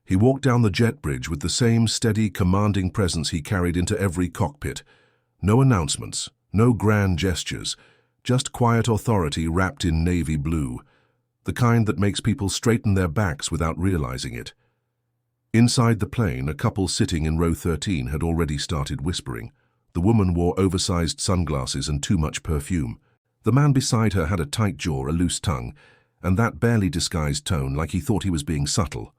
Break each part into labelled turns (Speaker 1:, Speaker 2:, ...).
Speaker 1: He walked down the jet bridge with the same steady, commanding presence he carried into every cockpit. No announcements, no grand gestures, just quiet authority wrapped in navy blue, the kind that makes people straighten their backs without realizing it. Inside the plane, a couple sitting in row 13 had already started whispering. The woman wore oversized sunglasses and too much perfume. The man beside her had a tight jaw, a loose tongue, and that barely disguised tone like he thought he was being subtle.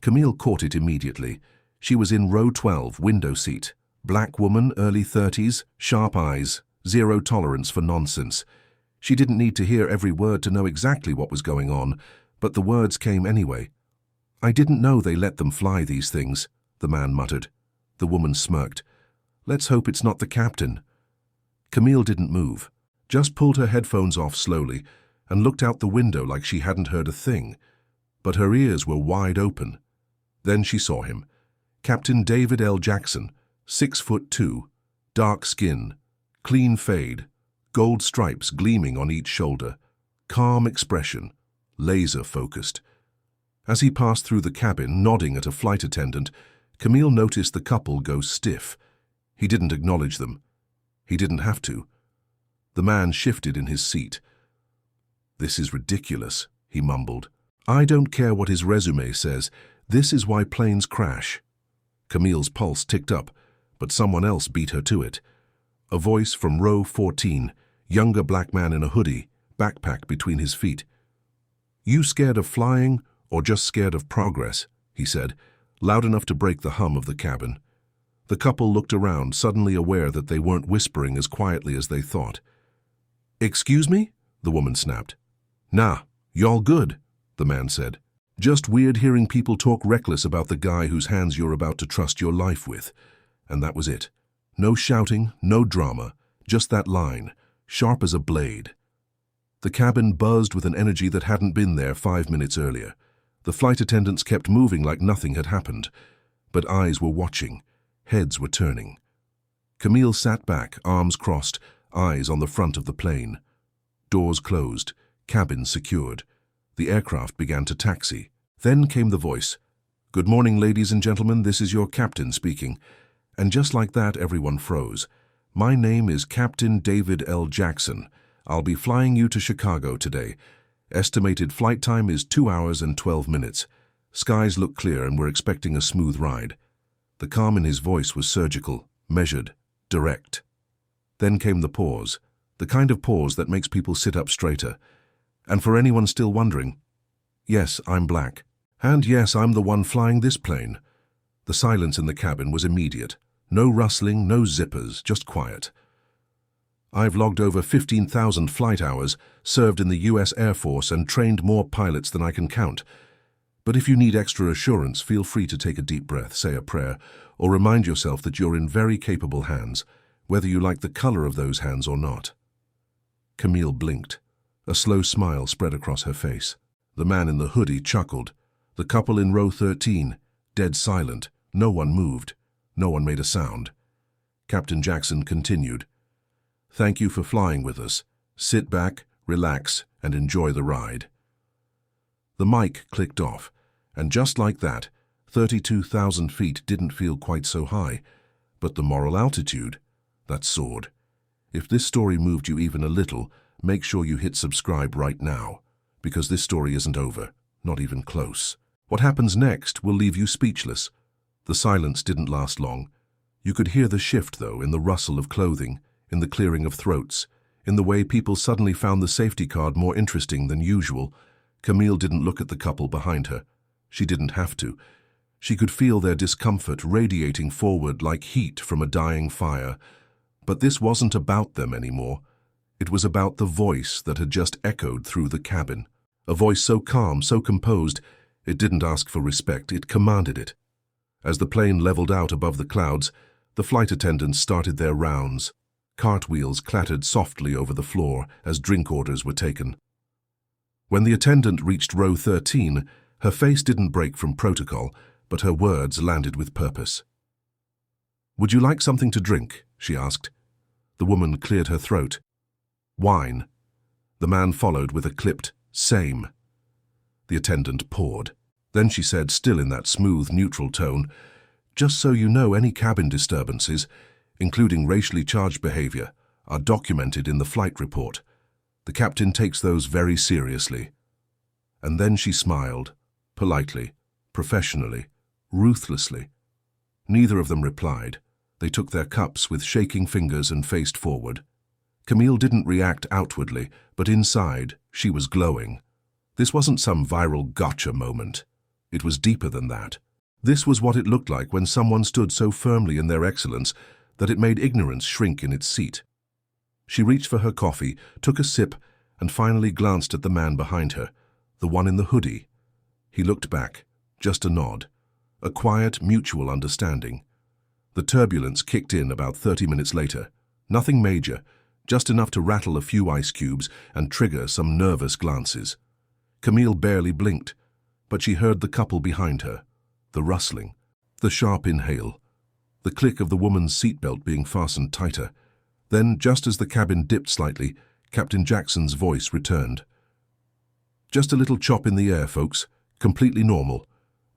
Speaker 1: Camille caught it immediately. She was in row 12, window seat. Black woman, early 30s, sharp eyes, zero tolerance for nonsense. She didn't need to hear every word to know exactly what was going on, but the words came anyway. "I didn't know they let them fly these things," the man muttered. The woman smirked. "Let's hope it's not the captain." Camille didn't move, just pulled her headphones off slowly and looked out the window like she hadn't heard a thing. But her ears were wide open. Then she saw him. Captain David L. Jackson, 6'2", dark skin, clean fade, gold stripes gleaming on each shoulder, calm expression, laser-focused. As he passed through the cabin, nodding at a flight attendant, Camille noticed the couple go stiff. He didn't acknowledge them. He didn't have to. The man shifted in his seat. "This is ridiculous," he mumbled. "I don't care what his resume says. This is why planes crash." Camille's pulse ticked up, but someone else beat her to it. A voice from row 14, younger black man in a hoodie, backpack between his feet. "You scared of flying or just scared of progress?" he said, loud enough to break the hum of the cabin. The couple looked around, suddenly aware that they weren't whispering as quietly as they thought. "Excuse me?" the woman snapped. "Nah, y'all good," the man said. "Just weird hearing people talk reckless about the guy whose hands you're about to trust your life with." And that was it. No shouting, no drama, just that line, sharp as a blade. The cabin buzzed with an energy that hadn't been there 5 minutes earlier. The flight attendants kept moving like nothing had happened. But eyes were watching, heads were turning. Camille sat back, arms crossed, eyes on the front of the plane. Doors closed, cabin secured. The aircraft began to taxi. Then came the voice. "Good morning, ladies and gentlemen, this is your captain speaking." And just like that, everyone froze. "My name is Captain David L. Jackson. I'll be flying you to Chicago today. Estimated flight time is 2 hours and 12 minutes. Skies look clear and we're expecting a smooth ride." The calm in his voice was surgical, measured, direct. Then came the pause, the kind of pause that makes people sit up straighter. And for anyone still wondering, "Yes, I'm black. And yes, I'm the one flying this plane." The silence in the cabin was immediate. No rustling, no zippers, just quiet. "I've logged over 15,000 flight hours, served in the U.S. Air Force, and trained more pilots than I can count. But if you need extra assurance, feel free to take a deep breath, say a prayer, or remind yourself that you're in very capable hands, whether you like the color of those hands or not." Camille blinked. A slow smile spread across her face. The man in the hoodie chuckled. The couple in row 13, dead silent. No one moved. No one made a sound. Captain Jackson continued. "Thank you for flying with us. Sit back, relax, and enjoy the ride." The mic clicked off, and just like that, 32,000 feet didn't feel quite so high. But the moral altitude, that soared. If this story moved you even a little, make sure you hit subscribe right now, because this story isn't over, not even close. What happens next will leave you speechless. The silence didn't last long. You could hear the shift, though, in the rustle of clothing, in the clearing of throats, in the way people suddenly found the safety card more interesting than usual. Camille didn't look at the couple behind her. She didn't have to. She could feel their discomfort radiating forward like heat from a dying fire. But this wasn't about them anymore. It was about the voice that had just echoed through the cabin. A voice so calm, so composed, it didn't ask for respect, it commanded it. As the plane leveled out above the clouds, the flight attendants started their rounds. Cartwheels clattered softly over the floor as drink orders were taken. When the attendant reached row 13, her face didn't break from protocol, but her words landed with purpose. "Would you like something to drink?" she asked. The woman cleared her throat. "Wine." The man followed with a clipped, "Same." The attendant poured. Then she said, still in that smooth, neutral tone, "Just so you know, any cabin disturbances, including racially charged behavior, are documented in the flight report. The captain takes those very seriously." And then she smiled, politely, professionally, ruthlessly. Neither of them replied. They took their cups with shaking fingers and faced forward. Camille didn't react outwardly, but inside, she was glowing. This wasn't some viral gotcha moment. It was deeper than that. This was what it looked like when someone stood so firmly in their excellence that it made ignorance shrink in its seat. She reached for her coffee, took a sip, and finally glanced at the man behind her, the one in the hoodie. He looked back, just a nod, a quiet, mutual understanding. The turbulence kicked in about 30 minutes later. Nothing major, just enough to rattle a few ice cubes and trigger some nervous glances. Camille barely blinked, but she heard the couple behind her, the rustling, the sharp inhale, the click of the woman's seatbelt being fastened tighter. Then, just as the cabin dipped slightly, Captain Jackson's voice returned. "Just a little chop in the air, folks. Completely normal.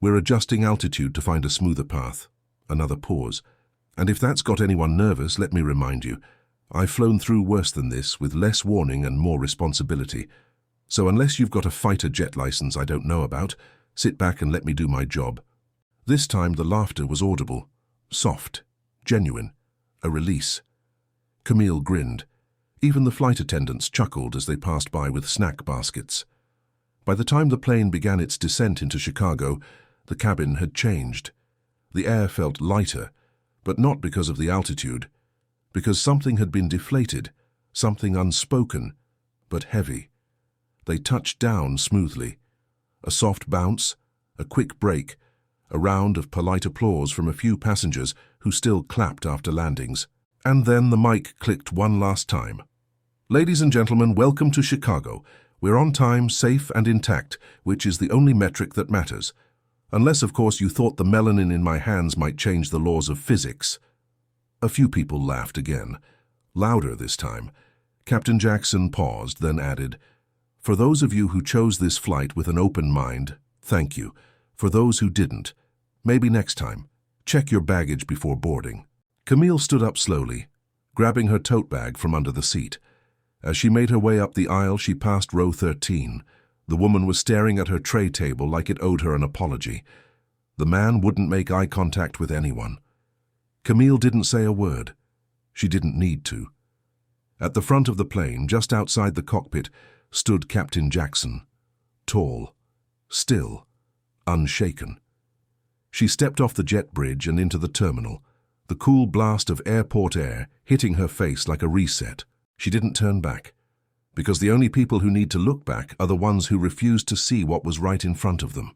Speaker 1: We're adjusting altitude to find a smoother path." Another pause. "And if that's got anyone nervous, let me remind you, I've flown through worse than this with less warning and more responsibility. So unless you've got a fighter jet license I don't know about, sit back and let me do my job." This time the laughter was audible, soft, genuine, a release. Camille grinned. Even the flight attendants chuckled as they passed by with snack baskets. By the time the plane began its descent into Chicago, the cabin had changed. The air felt lighter, but not because of the altitude, because something had been deflated, something unspoken, but heavy. They touched down smoothly. A soft bounce, a quick break, a round of polite applause from a few passengers who still clapped after landings. And then the mic clicked one last time. "Ladies and gentlemen, welcome to Chicago. We're on time, safe and intact, which is the only metric that matters. Unless, of course, you thought the melanin in my hands might change the laws of physics." A few people laughed again, louder this time. Captain Jackson paused, then added, "For those of you who chose this flight with an open mind, thank you. For those who didn't, maybe next time, check your baggage before boarding." Camille stood up slowly, grabbing her tote bag from under the seat. As she made her way up the aisle, she passed row 13. The woman was staring at her tray table like it owed her an apology. The man wouldn't make eye contact with anyone. Camille didn't say a word. She didn't need to. At the front of the plane, just outside the cockpit, stood Captain Jackson. Tall, still, unshaken. She stepped off the jet bridge and into the terminal, the cool blast of airport air hitting her face like a reset. She didn't turn back, because the only people who need to look back are the ones who refused to see what was right in front of them.